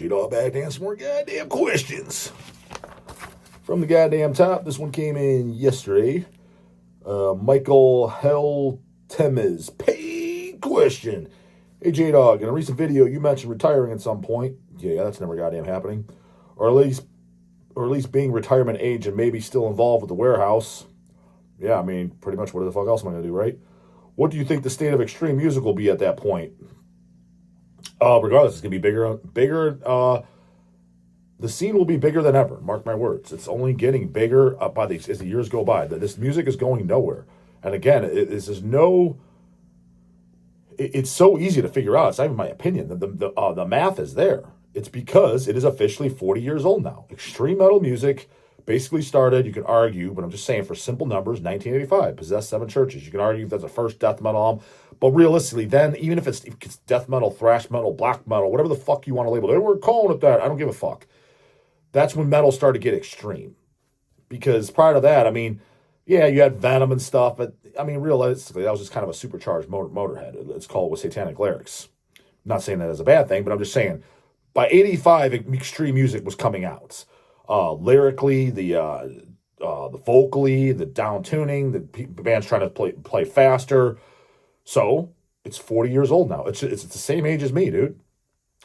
J-Dawg back to answer more goddamn questions. From the goddamn top, this one came in yesterday. Michael Hell Temes. Paid question. Hey, J-Dawg, in a recent video, you mentioned retiring at some point. Yeah, that's never goddamn happening. Or at least being retirement age and maybe still involved with the warehouse. Yeah, I mean, pretty much what the fuck else am I going to do, right? What do you think the state of extreme music will be at that point? Regardless, it's going to be bigger. The scene will be bigger than ever. Mark my words. It's only getting bigger as the years go by. This music is going nowhere. And again, it's so easy to figure out. It's not even my opinion. The math is there. It's because it is officially 40 years old now. Extreme metal music basically started, you can argue, but I'm just saying for simple numbers, 1985, possessed 7 churches. You can argue if that's the first death metal album, but realistically, then, even if it's death metal, thrash metal, black metal, whatever the fuck you want to label it, we're calling it that, I don't give a fuck. That's when metal started to get extreme. Because prior to that, I mean, yeah, you had Venom and stuff, but, I mean, realistically, that was just kind of a supercharged Motorhead. It's called with satanic lyrics. I'm not saying that as a bad thing, but I'm just saying, by 85, extreme music was coming out. Lyrically, the vocally, the down tuning, the band's trying to play faster. So it's 40 years old now. It's the same age as me, dude.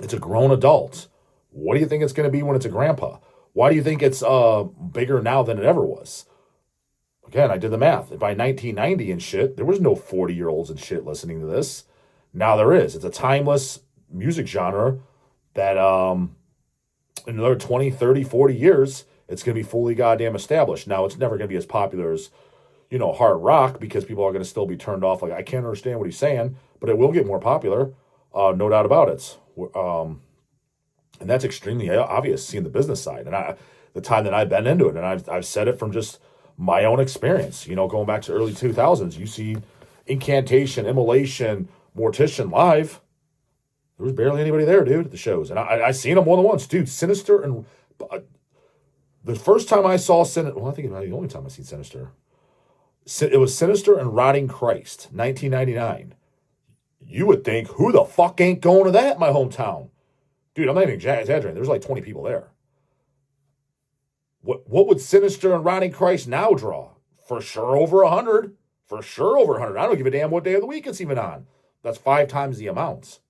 It's a grown adult. What do you think it's going to be when it's a grandpa? Why do you think it's bigger now than it ever was? Again, I did the math. By 1990 and shit, there was no 40-year-olds and shit listening to this. Now there is. It's a timeless music genre that in another 20, 30, 40 years, it's going to be fully goddamn established. Now, it's never going to be as popular as, hard rock because people are going to still be turned off. Like, I can't understand what he's saying, but it will get more popular. No doubt about it. And that's extremely obvious, seeing the business side. And the time that I've been into it, and I've said it from just my own experience, going back to early 2000s, you see Incantation, Immolation, Mortician live. There was barely anybody there, dude, at the shows. And I seen them more than once. Dude, Sinister and... the first time I saw Sinister... Well, I think it might be the only time I seen Sinister. It was Sinister and Rotting Christ, 1999. You would think, who the fuck ain't going to that in my hometown? Dude, I'm not even exaggerating. There's like 20 people there. What would Sinister and Rotting Christ now draw? For sure over 100. For sure over 100. I don't give a damn what day of the week it's even on. That's 5 times the amounts.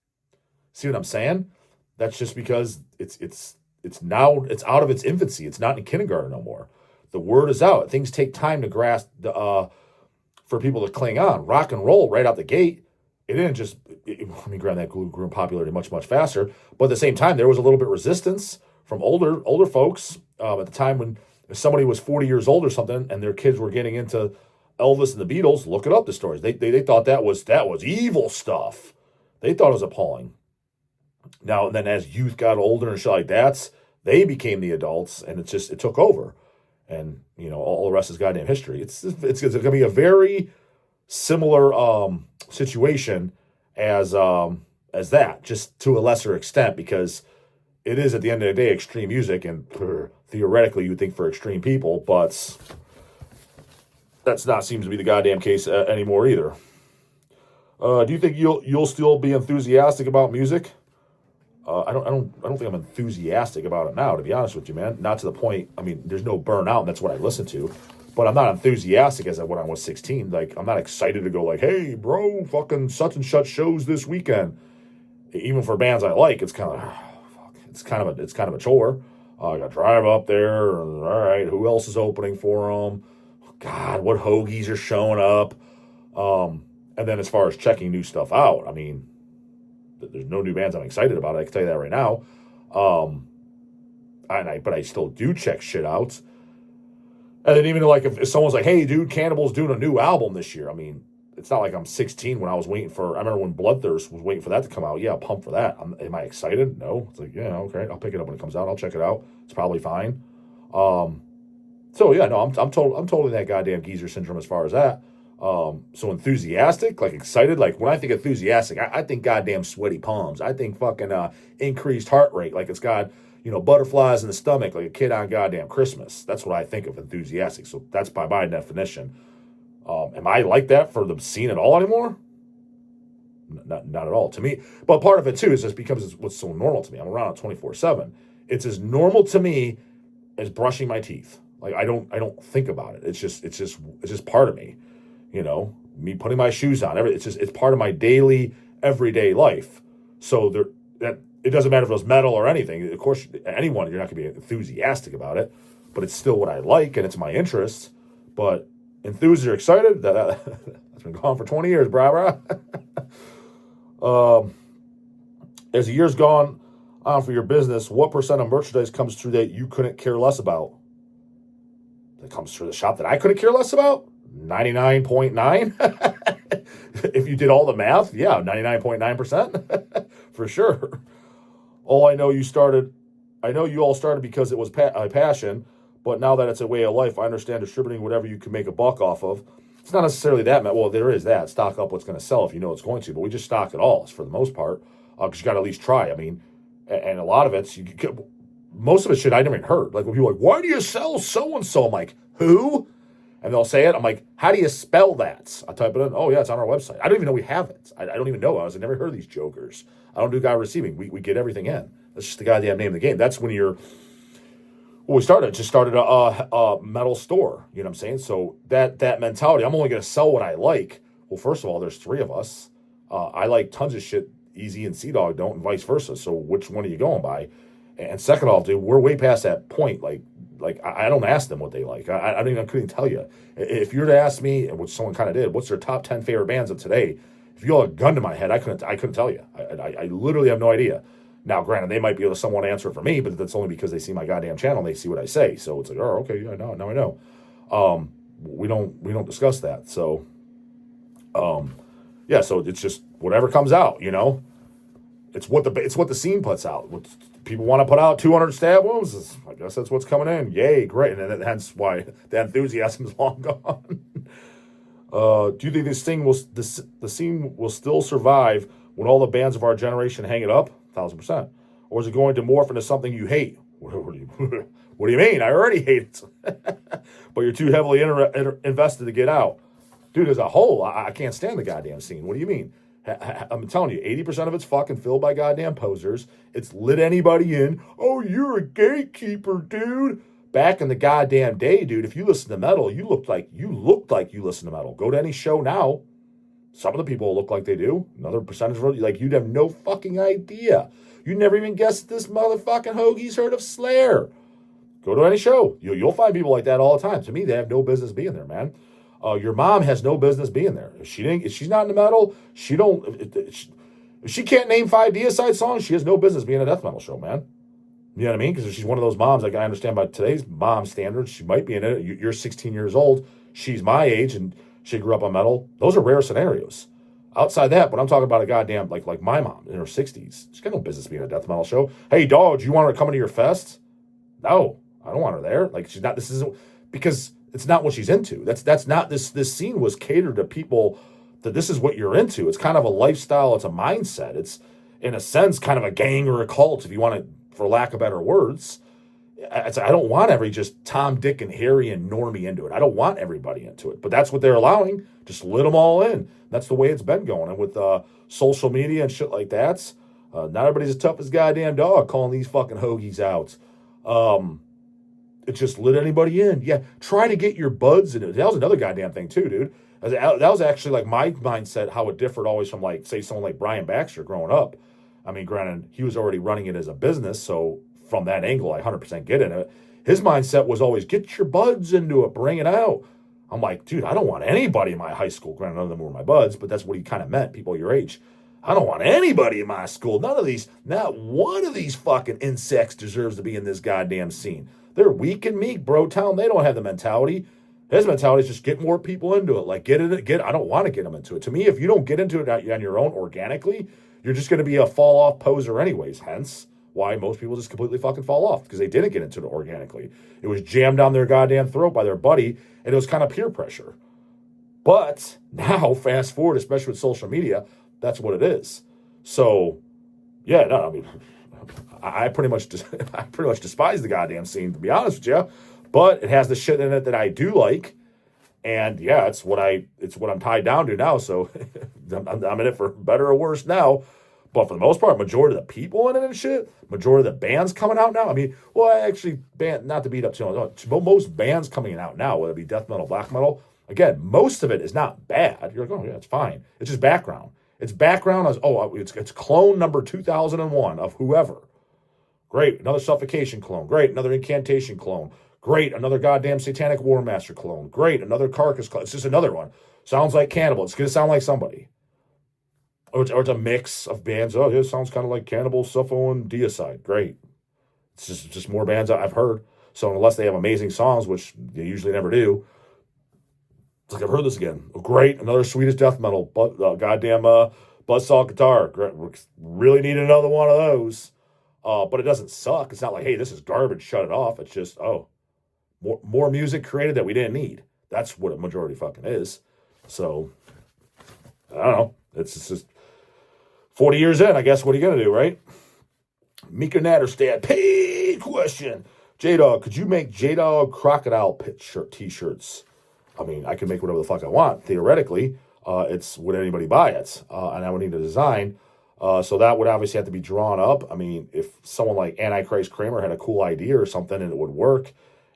See what I'm saying? That's just because it's out of its infancy. It's not in kindergarten no more. The word is out. Things take time to grasp for people to cling on. Rock and roll right out the gate. It didn't just. Granted, that grew in popularity much, much faster. But at the same time, there was a little bit of resistance from older folks at the time when if somebody was 40 years old or something and their kids were getting into Elvis and the Beatles. Look it up. The stories. They thought that was evil stuff. They thought it was appalling. Now, and then as youth got older and shit like that, they became the adults, and it took over. And, all the rest is goddamn history. It's going to be a very similar situation as that, just to a lesser extent, because it is, at the end of the day, extreme music, and theoretically you would think for extreme people, but that's not seems to be the goddamn case anymore either. Do you think you'll still be enthusiastic about music? I don't think I'm enthusiastic about it now, to be honest with you, man. Not to the point, I mean, there's no burnout, and that's what I listen to. But I'm not enthusiastic as when I was 16. Like, I'm not excited to go like, hey, bro, fucking such and such shows this weekend. Even for bands I like, it's kind of, fuck. It's kind of a chore. I got to drive up there. All right, who else is opening for them? God, what hoagies are showing up? And then as far as checking new stuff out, I mean, there's no new bands I'm excited about. I can tell you that right now. But I still do check shit out. And then even like if someone's like, hey, dude, Cannibal's doing a new album this year. I mean, it's not like I'm 16 when I was waiting for... I remember when Bloodthirst was waiting for that to come out. Yeah, I'm pumped for that. Am I excited? No. It's like, yeah, okay. I'll pick it up when it comes out. I'll check it out. It's probably fine. So, yeah, no, I'm totally that goddamn geezer syndrome as far as that. So enthusiastic, like excited, like when I think enthusiastic, I think goddamn sweaty palms. I think fucking increased heart rate, like it's got, butterflies in the stomach, like a kid on goddamn Christmas. That's what I think of enthusiastic. So that's by definition. Am I like that for the scene at all anymore? Not at all to me. But part of it too is just because it's what's so normal to me. I'm around it 24/7. It's as normal to me as brushing my teeth. Like I don't think about it. It's just part of me. You know, me putting my shoes on. It's part of my daily, everyday life. So that it doesn't matter if it was metal or anything. Of course, anyone, you're not going to be enthusiastic about it, but it's still what I like and it's my interest. But enthusiasts are excited. That's been gone for 20 years, brah. As the years gone on for your business, what percent of merchandise comes through that you couldn't care less about? That comes through the shop that I couldn't care less about? 99.9? If you did all the math, yeah, 99.9% for sure. I know you all started because it was a passion, but now that it's a way of life, I understand distributing whatever you can make a buck off of. It's not necessarily that, well, there is that. Stock up what's going to sell if you know it's going to, but we just stock it all for the most part, because you got to at least try. I mean, and a lot of it's, most of it's shit I never even heard. Like when people are like, why do you sell so-and-so? I'm like, who? And they'll say it. I'm like, how do you spell that? I type it in. Oh, yeah, it's on our website. I don't even know we have it. I don't even know. I never heard of these jokers. I don't do guy receiving. We get everything in. That's just the goddamn name of the game. That's when we started a metal store. You know what I'm saying? So that mentality, I'm only going to sell what I like. Well, first of all, there's three of us. I like tons of shit Easy and Dawg don't, and vice versa. So which one are you going by? And second off, dude, we're way past that point. Like I don't ask them what they like. I couldn't even tell you. If you were to ask me, which someone kind of did, what's their top 10 favorite bands of today? If you had a gun to my head, I couldn't tell you. I literally have no idea. Now, granted, they might be able to someone answer it for me, but that's only because they see my goddamn channel and they see what I say. So it's like, oh, okay, yeah, now I know. We don't discuss that. So, yeah, so it's just whatever comes out, you know. It's what the scene puts out. What people want to put out 200 stab wounds. I guess that's what's coming in. Yay, great, and hence why the enthusiasm is long gone. Do you think the scene will still survive when all the bands of our generation hang it up? 1,000%. Or is it going to morph into something you hate? What do you mean? I already hate it. But you're too heavily invested to get out. Dude, as a whole, I can't stand the goddamn scene. What do you mean? I'm telling you, 80% of it's fucking filled by goddamn posers. It's lit anybody in. Oh, you're a gatekeeper, dude. Back in the goddamn day, dude, if you listen to metal, you looked like you listen to metal. Go to any show now. Some of the people look like they do. Another percentage, like, you'd have no fucking idea. You'd never even guess this motherfucking hoagie's heard of Slayer. Go to any show. You'll find people like that all the time. To me, they have no business being there, man. Your mom has no business being there. If she's not in the metal, if she can't name 5 Deicide songs, she has no business being at a death metal show, man. You know what I mean? Because if she's one of those moms, like I understand by today's mom standards, she might be in it. You're 16 years old. She's my age, and she grew up on metal. Those are rare scenarios. Outside that, but I'm talking about a goddamn, like my mom in her 60s. She's got no business being at a death metal show. Hey, dog, do you want her to come into your fest? No, I don't want her there. Like, she's not, this isn't, because it's not what she's into. That's not, this scene was catered to people that this is what you're into. It's kind of a lifestyle. It's a mindset. It's, in a sense, kind of a gang or a cult, if you want to, for lack of better words. I don't want every just Tom, Dick, and Harry and Normie into it. I don't want everybody into it. But that's what they're allowing. Just let them all in. That's the way it's been going. And with social media and shit like that, not everybody's as tough as goddamn Dawg calling these fucking hoagies out. It just let anybody in. Yeah, try to get your buds in it. That was another goddamn thing too, dude. That was actually like my mindset, how it differed always from, like, say, someone like Brian Baxter growing up. I mean, granted, he was already running it as a business, so from that angle, I 100% get in it. His mindset was always, get your buds into it, bring it out. I'm like, dude, I don't want anybody in my high school. Granted, none of them were my buds, but that's what he kind of meant, people your age. I don't want anybody in my school. Not one of these fucking insects deserves to be in this goddamn scene. They're weak and meek, bro. Town, they don't have the mentality. His mentality is just get more people into it. Like, I don't want to get them into it. To me, if you don't get into it on your own organically, you're just going to be a fall-off poser anyways. Hence why most people just completely fucking fall off, because they didn't get into it organically. It was jammed down their goddamn throat by their buddy, and it was kind of peer pressure. But now, fast forward, especially with social media, that's what it is. So, yeah, no, I mean, I pretty much despise the goddamn scene, to be honest with you. But it has the shit in it that I do like, And yeah, it's what I'm tied down to now. So I'm in it for better or worse now. But for the most part, majority of the people in it and shit, majority of the bands coming out now. I mean, well, actually, not to beat up too much, but most bands coming out now, whether it be death metal, black metal, again, most of it is not bad. You're like, oh yeah, it's fine. It's just background. It's background as it's clone number 2001 of whoever. Great, another suffocation clone. Great, another incantation clone. Great, another goddamn satanic war master clone. Great, another carcass clone. It's just another one. Sounds like Cannibal. It's gonna sound like somebody. Or it's a mix of bands. Oh, yeah, it sounds kind of like Cannibal, Suffo, and Deicide. Great. It's just more bands I've heard. So unless they have amazing songs, which they usually never do, it's like I've heard this again. Oh, great, another Swedish death metal, goddamn buzzsaw guitar. Great. Really need another one of those. But it doesn't suck. It's not like, hey, this is garbage, shut it off. It's just, more music created that we didn't need. That's what a majority fucking is. So, I don't know. It's just 40 years in, I guess. What are you going to do, right? Mika Natterstad, paid question. J-Dawg, could you make J-Dawg crocodile pit shirt t-shirts? I mean, I can make whatever the fuck I want. Theoretically, it's would anybody buy it? And I would need a design. So that would obviously have to be drawn up. I mean, if someone like Antichrist Kramer had a cool idea or something and it would work,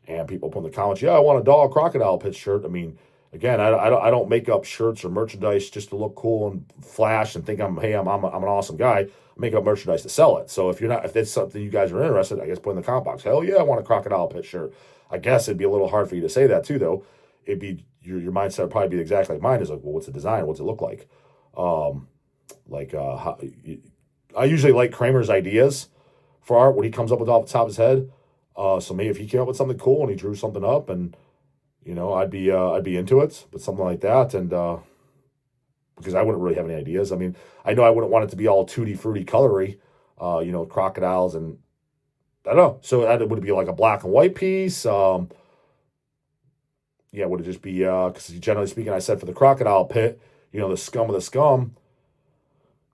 and people put in the comments, yeah, I want a Dawg crocodile pit shirt. I mean, again, I don't make up shirts or merchandise just to look cool and flash and think I'm an awesome guy. I make up merchandise to sell it. So if that's something you guys are interested, I guess put in the comment box. Hell yeah, I want a crocodile pit shirt. I guess it'd be a little hard for you to say that too, though. It'd be your mindset would probably be exactly like mine. Is like, well, what's the design? What's it look like? I usually like Kramer's ideas for art, what he comes up with off the top of his head. So maybe if he came up with something cool and he drew something up, and I'd be into it, but something like that, and because I wouldn't really have any ideas. I mean, I know I wouldn't want it to be all tutti fruity colory, crocodiles, and I don't know. So that would it be like a black and white piece. Would it just be because generally speaking, I said for the crocodile pit, the scum of the scum.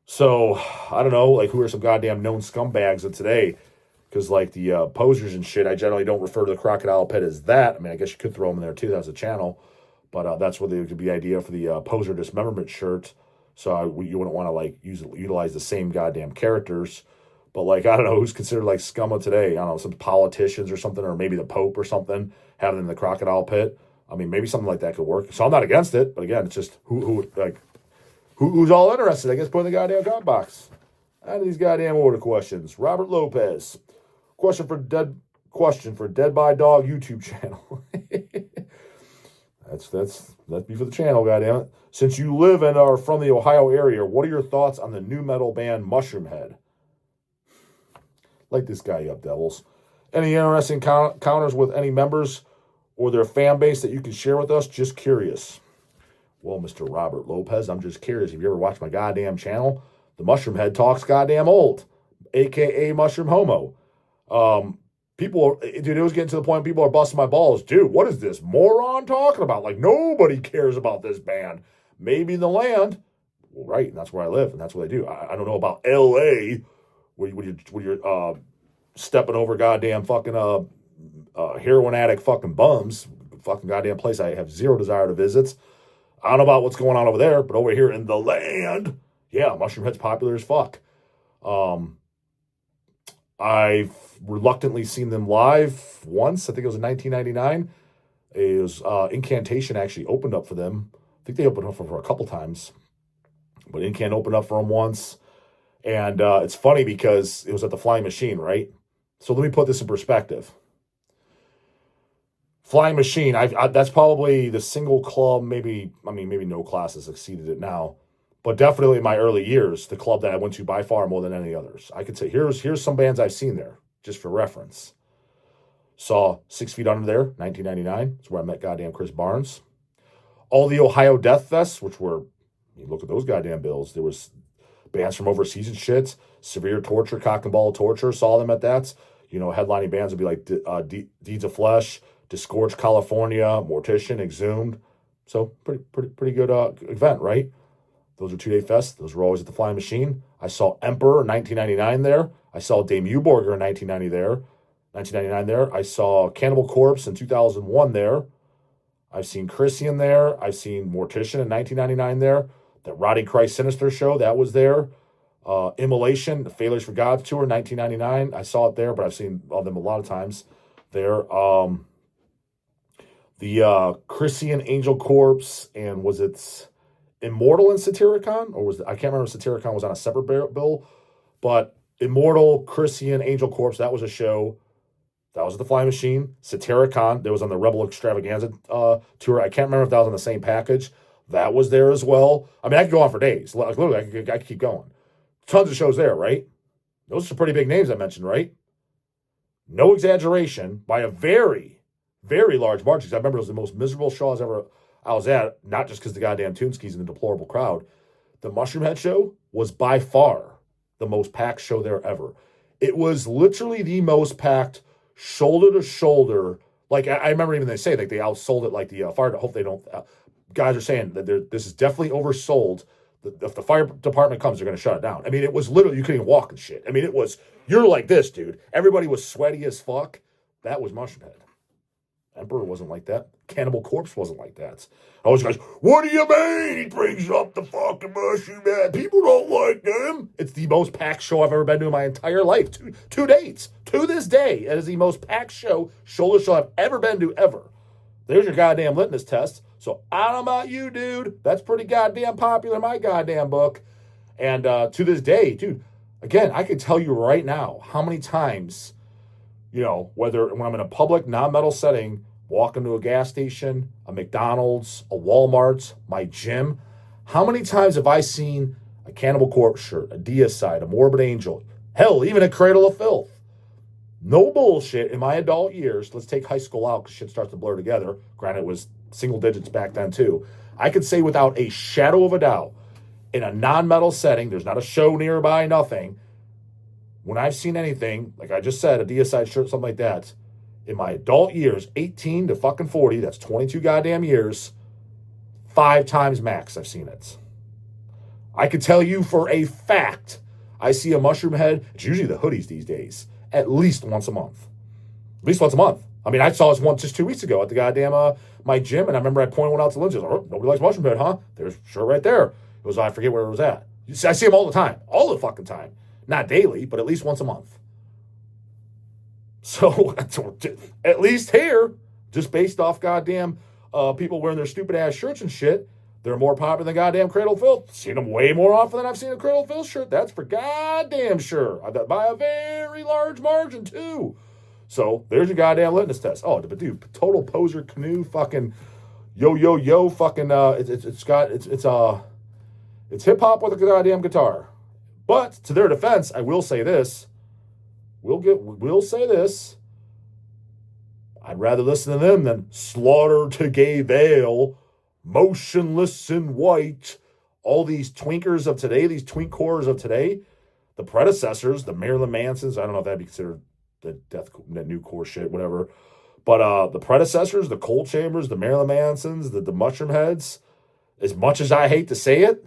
So I don't know, like who are some goddamn known scumbags of today? Because like the posers and shit, I generally don't refer to the crocodile pit as that. I mean, I guess you could throw them in there too. That's a channel, but that's where there could be idea for the poser dismemberment shirt. So you wouldn't want to like utilize the same goddamn characters. But like I don't know who's considered like scum of today. I don't know, some politicians or something, or maybe the Pope or something having in the crocodile pit. I mean, maybe something like that could work. So I'm not against it, but again, it's just who's all interested. I guess put in the goddamn comment box. And these goddamn order questions. Robert Lopez. Question for Dead by Dawg YouTube channel. That's be for the channel, goddammit. Since you live and are from the Ohio area, what are your thoughts on the new metal band Mushroomhead? Light this guy up, devils. Any interesting encounters with any members or their fan base that you can share with us? Just curious. Well, Mr. Robert Lopez, I'm just curious. Have you ever watched my goddamn channel? The Mushroomhead talks goddamn old, a.k.a. Mushroom Homo. It was getting to the point people are busting my balls. Dude, what is this moron talking about? Like, nobody cares about this band. Maybe in the land. Well, right, and that's where I live, and that's what I do. I don't know about L.A., where you're stepping over goddamn fucking heroin addict fucking bums. Fucking goddamn place I have zero desire to visit. I don't know about what's going on over there, but over here in the land, yeah, Mushroomhead's popular as fuck. I've reluctantly seen them live once. I think it was in 1999. It was Incantation actually opened up for them. I think they opened up for a couple times, but Incan opened up for them once. And it's funny because it was at the Flying Machine, right? So let me put this in perspective. Flying Machine, that's probably the single club, maybe no class has exceeded it now, but definitely in my early years, the club that I went to by far more than any others. I could say, here's some bands I've seen there, just for reference. Saw 6 Feet Under there, 1999. That's where I met goddamn Chris Barnes. All the Ohio Death Fests, which were, you look at those goddamn bills, there was bands from overseas and shit. Severe Torture, Cock and Ball Torture, saw them at that. Headlining bands would be like Deeds of Flesh, Disgorged California, Mortician, Exhumed. So pretty good event, right? Those are 2-day fests. Those were always at the Flying Machine. I saw Emperor in 1999 there. I saw Dame Uborger in 1999 there. I saw Cannibal Corpse in 2001 there. I've seen Christian there. I've seen Mortician in 1999 there. The Roddy Christ Sinister show, that was there. Immolation, the Failures for Gods tour, 1999. I saw it there, but I've seen them a lot of times there. The Christian Angel Corpse, and was it Immortal and Satyricon? Or was it, I can't remember if Satyricon was on a separate bill, but Immortal, Christian, Angel Corpse, that was a show. That was at the Flying Machine. Satyricon, that was on the Rebel Extravaganza tour. I can't remember if that was on the same package. That was there as well. I mean, I could go on for days. Like, literally, I could keep going. Tons of shows there, right? Those are some pretty big names I mentioned, right? No exaggeration, by a very, very large margin. I remember it was the most miserable show I was at, not just because the goddamn Toonskis and the deplorable crowd. The Mushroom Head show was by far the most packed show there ever. It was literally the most packed, shoulder to shoulder. Like, I remember even they say, like, they outsold it like the fire. I hope they don't. Guys are saying that this is definitely oversold. If the fire department comes, they're going to shut it down. I mean, it was literally, you couldn't even walk and shit. I mean, you're like this, dude. Everybody was sweaty as fuck. That was Mushroom Head. Emperor wasn't like that. Cannibal Corpse wasn't like that. I was guys, what do you mean he brings up the fucking Mushroom Head? People don't like them. It's the most packed show I've ever been to in my entire life. Two dates. To this day, it is the most packed shoulder show I've ever been to ever. There's your goddamn litmus test. So I don't know about you, dude. That's pretty goddamn popular in my goddamn book. And to this day, dude, again, I could tell you right now how many times, whether when I'm in a public non-metal setting, walk into a gas station, a McDonald's, a Walmart, my gym, how many times have I seen a Cannibal Corpse shirt, a Deicide, a Morbid Angel, hell, even a Cradle of Filth? No bullshit. In my adult years, let's take high school out because shit starts to blur together. Granted, it was single digits back then too. I could say without a shadow of a doubt, in a non-metal setting, there's not a show nearby, nothing. When I've seen anything, like I just said, a Deicide shirt, something like that, in my adult years, 18 to fucking 40, that's 22 goddamn years, 5 times max I've seen it. I could tell you for a fact, I see a Mushroom Head, it's usually the hoodies these days, at least once a month. At least once a month. I mean, I saw this one just 2 weeks ago at the goddamn my gym, and I remember I pointed one out to Lindsay. Oh, nobody likes Mushroom Head, huh? There's shirt right there. It was, I forget where it was at. I see them all the time. All the fucking time. Not daily, but at least once a month. So, at least here, just based off goddamn people wearing their stupid ass shirts and shit, they're more popular than goddamn Cradle of Filth. Seen them way more often than I've seen a Cradle of Filth shirt. That's for goddamn sure. By a very large margin, too. So, there's your goddamn litmus test. Oh, but dude, total poser canoe fucking yo fucking it's hip hop with a goddamn guitar. But to their defense, I will say this. We'll say this. I'd rather listen to them than Slaughter to Gay Veil, Motionless in White, all these twinkers of today, these twinkcores of today, the predecessors, the Marilyn Mansons. I don't know if that'd be considered the new core shit, whatever. But the predecessors, the Cold Chambers, the Marilyn Mansons, the Mushroom Heads, as much as I hate to say it,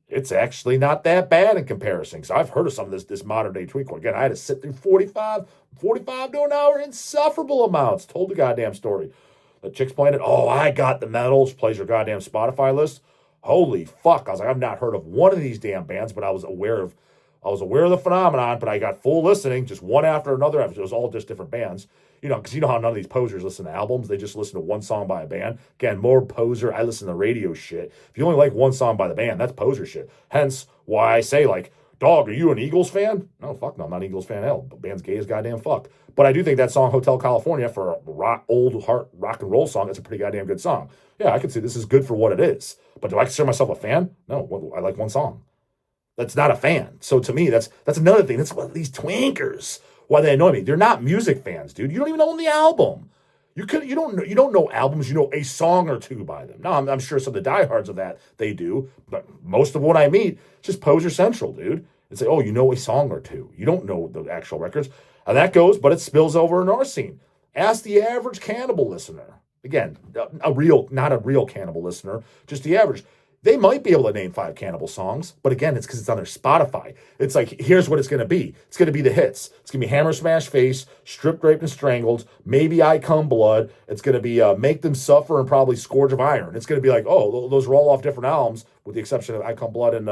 it's actually not that bad in comparison. Because I've heard of some of this modern day tweakcore. Again, I had to sit through 45 to an hour, insufferable amounts. Told the goddamn story. The chick's playing it. Oh, I got the medals. Plays her goddamn Spotify list. Holy fuck. I was like, I've not heard of one of these damn bands, but I was aware of the phenomenon, but I got full listening, just one after another. It was all just different bands. Because you know how none of these posers listen to albums. They just listen to one song by a band. Again, more poser. I listen to radio shit. If you only like one song by the band, that's poser shit. Hence why I say, like, Dawg, are you an Eagles fan? No, fuck no, I'm not an Eagles fan. Hell, the band's gay as goddamn fuck. But I do think that song, Hotel California, for a old rock and roll song, it's a pretty goddamn good song. Yeah, I could say this is good for what it is. But do I consider myself a fan? No, I like one song. That's not a fan. So to me, that's another thing. That's what these twinkers, why they annoy me. They're not music fans, dude. You don't even own the album. You don't know albums. You know a song or two by them. Now, I'm sure some of the diehards of that they do, but most of what I meet just poser central, dude. It's like, oh, you know a song or two. You don't know the actual records, and that goes, but it spills over in our scene. Ask the average Cannibal listener. Again, not a real Cannibal listener, just the average. They might be able to name 5 Cannibal songs, but again, it's because it's on their Spotify. It's like, here's what it's going to be. It's going to be the hits. It's going to be Hammer Smash Face, Stripped, Raped, and Strangled, maybe I Come Blood. It's going to be Make Them Suffer and probably Scourge of Iron. It's going to be like, oh, those are all off different albums, with the exception of I Come Blood and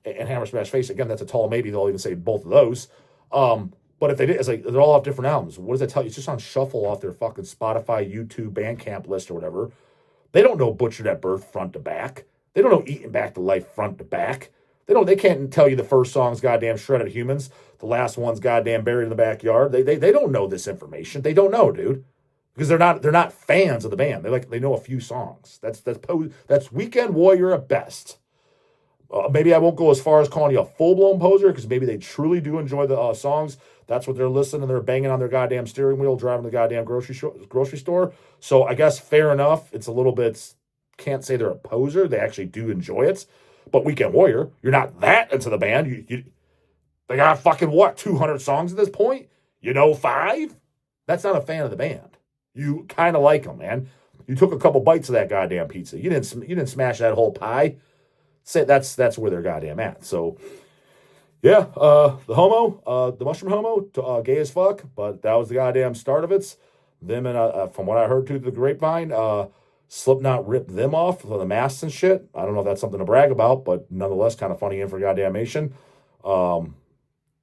Hammer Smash Face. Again, that's a tall maybe. They'll even say both of those. But if they did, it's like they're all off different albums. What does that tell you? It's just on shuffle off their fucking Spotify, YouTube, Bandcamp list or whatever. They don't know Butchered at Birth front to back. They don't know Eaten Back to Life front to back. They can't tell you the first song's goddamn Shredded Humans, the last one's goddamn Buried in the Backyard. They don't know this information. They don't know, dude, because they're not fans of the band. They know a few songs. That's Weekend Warrior at best. Maybe I won't go as far as calling you a full blown poser, because maybe they truly do enjoy the songs. That's what they're listening, and they're banging on their goddamn steering wheel, driving the goddamn grocery store. So I guess fair enough. It's a little bit. Can't say they're a poser. They actually do enjoy it. But Weekend Warrior, you're not that into the band. They got fucking 200 songs at this point? 5? That's not a fan of the band. You kind of like them, man. You took a couple bites of that goddamn pizza. You didn't smash that whole pie. Say that's where they're goddamn at. So yeah, the mushroom homo, gay as fuck, but that was the goddamn start of it. Them and from what I heard through the grapevine, Slipknot ripped them off for the masks and shit. I don't know if that's something to brag about, but nonetheless, kind of funny in for goddamnation. Don't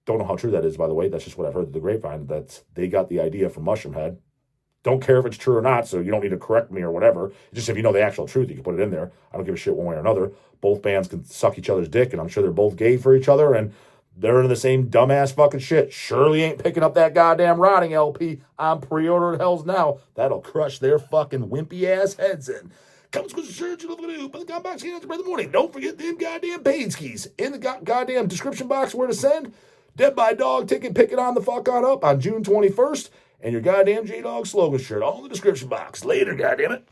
know how true that is, by the way. That's just what I've heard through the grapevine, that they got the idea from Mushroomhead. Don't care if it's true or not, so you don't need to correct me or whatever. Just if you know the actual truth, you can put it in there. I don't give a shit one way or another. Both bands can suck each other's dick, and I'm sure they're both gay for each other, and they're into the same dumbass fucking shit. Surely ain't picking up that goddamn Rotting LP. I'm pre-ordered Hells Now. That'll crush their fucking wimpy ass heads in. Comes with the shirt you love to do, but the gun box in the morning. Don't forget them goddamn paid skis in the goddamn description box where to send. Dead by Dog ticket, pick it on the fuck on up on June 21st. And your goddamn J-Dog slogan shirt all in the description box. Later, goddammit.